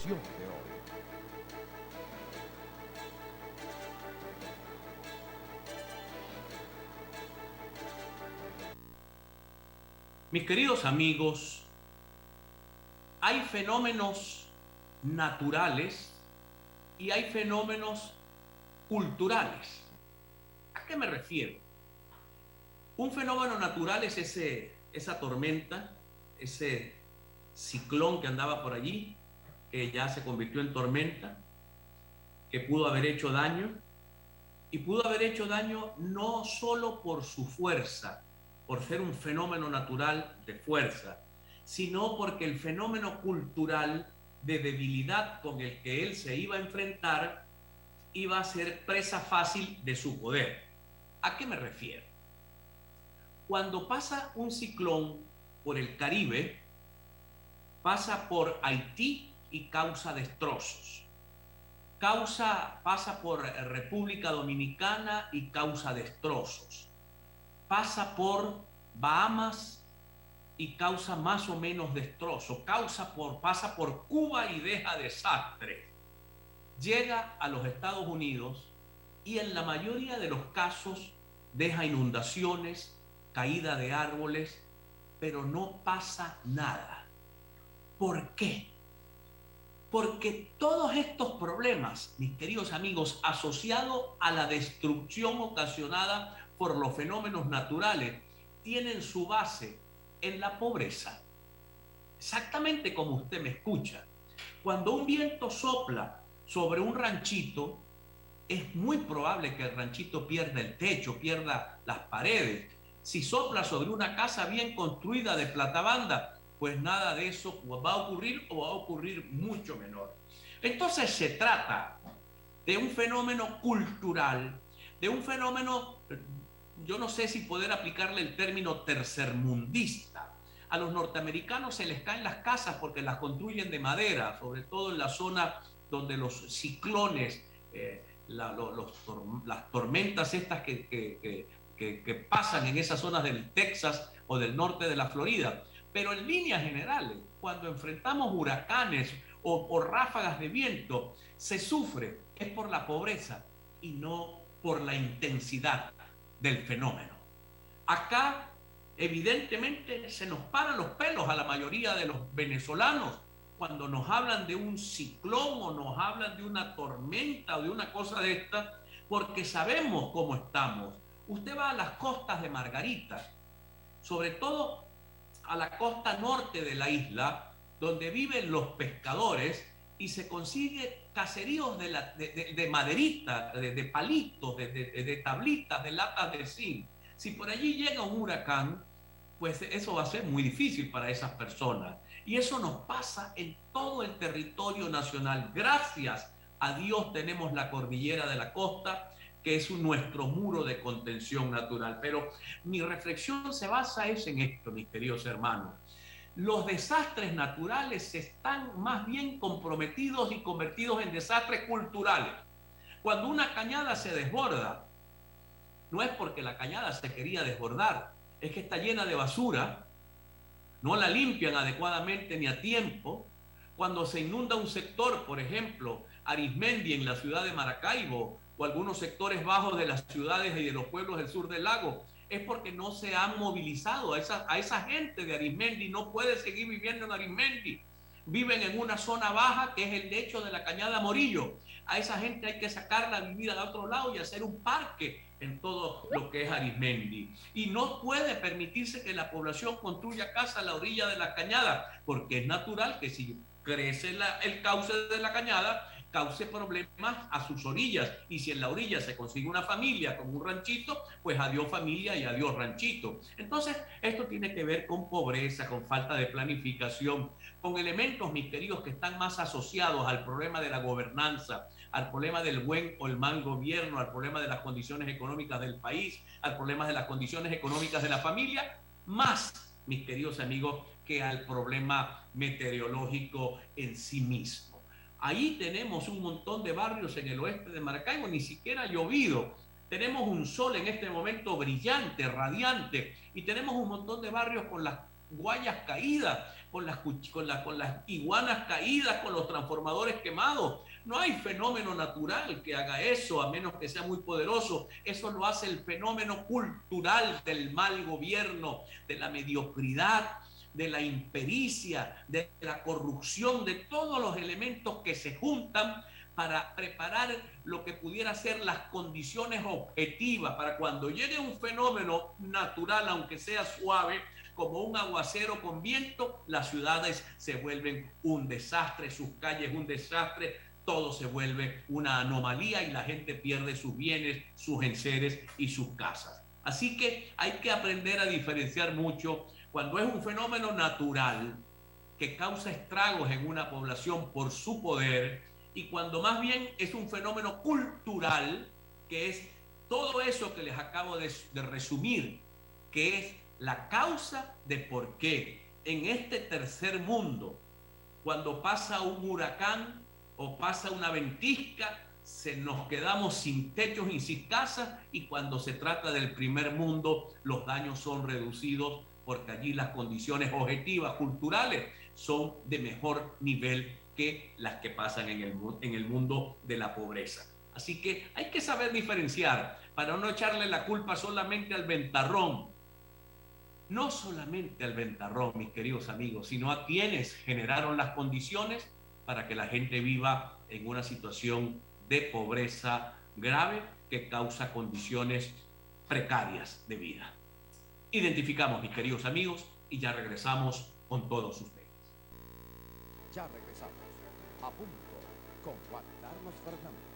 de hoy. Mis queridos amigos, hay fenómenos naturales y hay fenómenos culturales. ¿A qué me refiero? Un fenómeno natural es esa tormenta, ese ciclón que andaba por allí, que ya se convirtió en tormenta, que pudo haber hecho daño, y pudo haber hecho daño no solo por su fuerza, por ser un fenómeno natural de fuerza, sino porque el fenómeno cultural de debilidad con el que él se iba a enfrentar iba a ser presa fácil de su poder. ¿A qué me refiero? Cuando pasa un ciclón por el Caribe, pasa por Haití y causa destrozos. Pasa por República Dominicana y causa destrozos. Pasa por Bahamas y causa más o menos destrozos. Pasa por Cuba y deja desastre. Llega a los Estados Unidos y en la mayoría de los casos deja inundaciones, caída de árboles, pero no pasa nada. ¿Por qué? Porque todos estos problemas, mis queridos amigos, asociados a la destrucción ocasionada por los fenómenos naturales, tienen su base en la pobreza. Exactamente como usted me escucha. Cuando un viento sopla sobre un ranchito, es muy probable que el ranchito pierda el techo, pierda las paredes. Si sopla sobre una casa bien construida de platabanda, pues nada de eso va a ocurrir o va a ocurrir mucho menor. Entonces se trata de un fenómeno cultural, de un fenómeno, yo no sé si poder aplicarle el término tercermundista. A los norteamericanos se les caen las casas porque las construyen de madera, sobre todo en la zona donde los ciclones, las tormentas estas que pasan en esas zonas del Texas o del norte de la Florida. Pero en líneas generales, cuando enfrentamos huracanes o ráfagas de viento, se sufre es por la pobreza y no por la intensidad del fenómeno. Acá, evidentemente, se nos paran los pelos a la mayoría de los venezolanos cuando nos hablan de un ciclón o nos hablan de una tormenta o de una cosa de esta, porque sabemos cómo estamos. Usted va a las costas de Margarita, sobre todo a la costa norte de la isla, donde viven los pescadores, y se consigue caseríos de maderita, de palitos, de tablitas, de latas de zinc. Si por allí llega un huracán, pues eso va a ser muy difícil para esas personas. Y eso nos pasa en todo el territorio nacional. Gracias a Dios tenemos la cordillera de la costa, que es nuestro muro de contención natural. Pero mi reflexión se basa en esto, mis queridos hermanos. Los desastres naturales están más bien comprometidos y convertidos en desastres culturales. Cuando una cañada se desborda, no es porque la cañada se quería desbordar, es que está llena de basura, no la limpian adecuadamente ni a tiempo. Cuando se inunda un sector, por ejemplo, Arismendi en la ciudad de Maracaibo o algunos sectores bajos de las ciudades y de los pueblos del sur del lago, es porque no se han movilizado. A esa gente de Arismendi no puede seguir viviendo en Arismendi. Viven en una zona baja que es el lecho de la cañada Morillo. A esa gente hay que sacarla a vivir al otro lado y hacer un parque en todo lo que es Arismendi. Y no puede permitirse que la población construya casas a la orilla de la cañada, porque es natural que si crece el cauce de la cañada, cause problemas a sus orillas. Y si en la orilla se consigue una familia con un ranchito, pues adiós familia y adiós ranchito. Entonces, esto tiene que ver con pobreza, con falta de planificación, con elementos, mis queridos, que están más asociados al problema de la gobernanza, al problema del buen o el mal gobierno, al problema de las condiciones económicas del país, al problema de las condiciones económicas de la familia, más, mis queridos amigos, que al problema meteorológico en sí mismo. Ahí tenemos un montón de barrios en el oeste de Maracaibo, ni siquiera ha llovido. Tenemos un sol en este momento brillante, radiante, y tenemos un montón de barrios con las guayas caídas, con las iguanas caídas, con los transformadores quemados. No hay fenómeno natural que haga eso, a menos que sea muy poderoso. Eso lo hace el fenómeno cultural del mal gobierno, de la mediocridad, de la impericia, de la corrupción, de todos los elementos que se juntan para preparar lo que pudiera ser las condiciones objetivas para cuando llegue un fenómeno natural, aunque sea suave, como un aguacero con viento, las ciudades se vuelven un desastre, sus calles un desastre, todo se vuelve una anomalía y la gente pierde sus bienes, sus enseres y sus casas. Así que hay que aprender a diferenciar mucho cuando es un fenómeno natural que causa estragos en una población por su poder y cuando más bien es un fenómeno cultural que es todo eso que les acabo de resumir, que es la causa de por qué en este tercer mundo, cuando pasa un huracán o pasa una ventisca, nos quedamos sin techos y sin casas, y cuando se trata del primer mundo, los daños son reducidos porque allí las condiciones objetivas, culturales, son de mejor nivel que las que pasan en el mundo de la pobreza. Así que hay que saber diferenciar para no echarle la culpa solamente al ventarrón. No solamente al ventarrón, mis queridos amigos, sino a quienes generaron las condiciones para que la gente viva en una situación de pobreza grave que causa condiciones precarias de vida. Identificamos, mis queridos amigos, y ya regresamos con todos ustedes. Ya regresamos. A punto con Juan Carlos Fernández.